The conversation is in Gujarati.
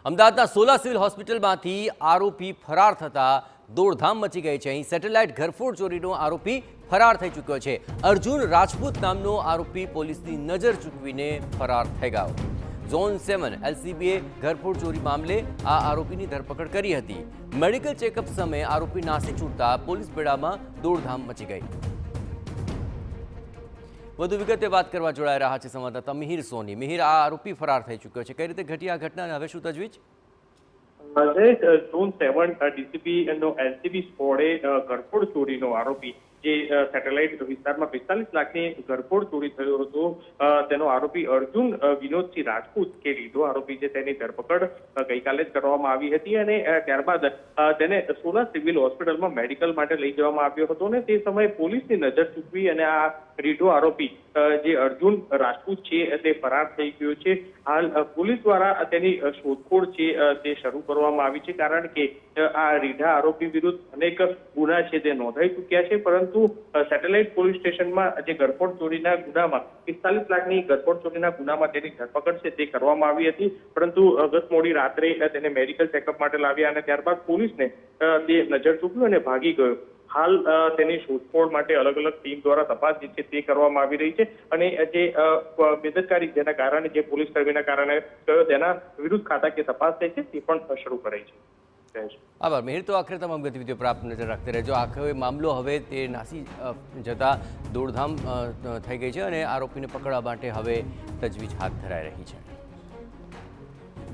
અમદાવાદના સોલા સિવિલ હોસ્પિટલમાંથી આરોપી ફરાર થતા દોડધામ મચી ગઈ છે। અહીં સેટેલાઇટ ઘરફોડ ચોરીનો આરોપી ફરાર થઈ ચૂક્યો છે। અર્જુન રાજપૂત નામનો આરોપી પોલીસની નજર ચૂકવીને ફરાર થઈ ગયો। ઝોન 7 એલસીબીએ ઘરફોડ ચોરી મામલે આ આરોપીની ધરપકડ કરી હતી। મેડિકલ ચેકઅપ સમયે આરોપી નાસી છૂટતા પોલીસ બેડામાં દોડધામ મચી ગઈ। વધુ વિગતે વાત કરવા જોડાઈ રહ્યા છે સંવાદદાતા મિહિર સોની। મિહિર, આ આરોપી ફરાર થઈ ચૂક્યો છે, કઈ રીતે ઘટી આ ઘટના અને હવે શું તજવીજ? ઝોન 7 ડીસીપીનો એલસીબી સ્કોડે ઘરફોડ ચોરીનો આરોપી જે સેટેલાઇટ વિસ્તારમાં 45 લાખની ઘરફોડ ચોરી થયો હતો તેનો આરોપી અર્જુન વિનોદસિંહ રાજપૂત કે લીધો આરોપી છે તેની ધરપકડ ગઈકાલે જ કરવામાં આવી હતી અને ત્યારબાદ તેને સોલા સિવિલ હોસ્પિટલમાં મેડિકલ માટે લઈ જવામાં આવ્યો હતો અને તે સમયે પોલીસની નજર ચૂકવી અને આ રીઢો આરોપી જે અર્જુન રાજપૂત છે તે ફરાર થઈ ગયો છે। હાલ પોલીસ દ્વારા તેની શોધખોળ છે તે શરૂ કરવામાં આવી છે, કારણ કે આ રીઢા આરોપી વિરુદ્ધ અનેક ગુના છે તે નોંધાઈ ચૂક્યા છે, પરંતુ સેટેલાઇટ પોલીસ સ્ટેશનમાં જે ઘરફોડ ચોરીના ગુનામાં 45 લાખની ઘરફોડ ચોરીના ગુનામાં તેની ધરપકડ છે તે કરવામાં આવી હતી, પરંતુ ગત મોડી રાત્રે તેને મેડિકલ ચેકઅપ માટે લાવ્યા અને ત્યારબાદ પોલીસને તે નજર ચૂક્યું અને ભાગી ગયો। હાલ તેની શોધખોળ માટે અલગ અલગ ટીમ દ્વારા તપાસ જે છે તે કરવામાં આવી રહી છે અને જે બેદરકારી જેના કારણે જે પોલીસ કર્મીના કારણે થયો તેના વિરુદ્ધ ખાતાકીય તપાસ થઈ છે તે પણ શરૂ કરાઈ છે। આભાર મિહિર। તો આખરે તમામ ગતિવિધિઓ પર આપ નજર રાખતે રહેજો। આખો મામલો હવે તે નાસી જતા દોડધામ થઈ ગઈ છે અને આરોપીને પકડવા માટે હવે તજવીજ હાથ ધરાઈ રહી છે।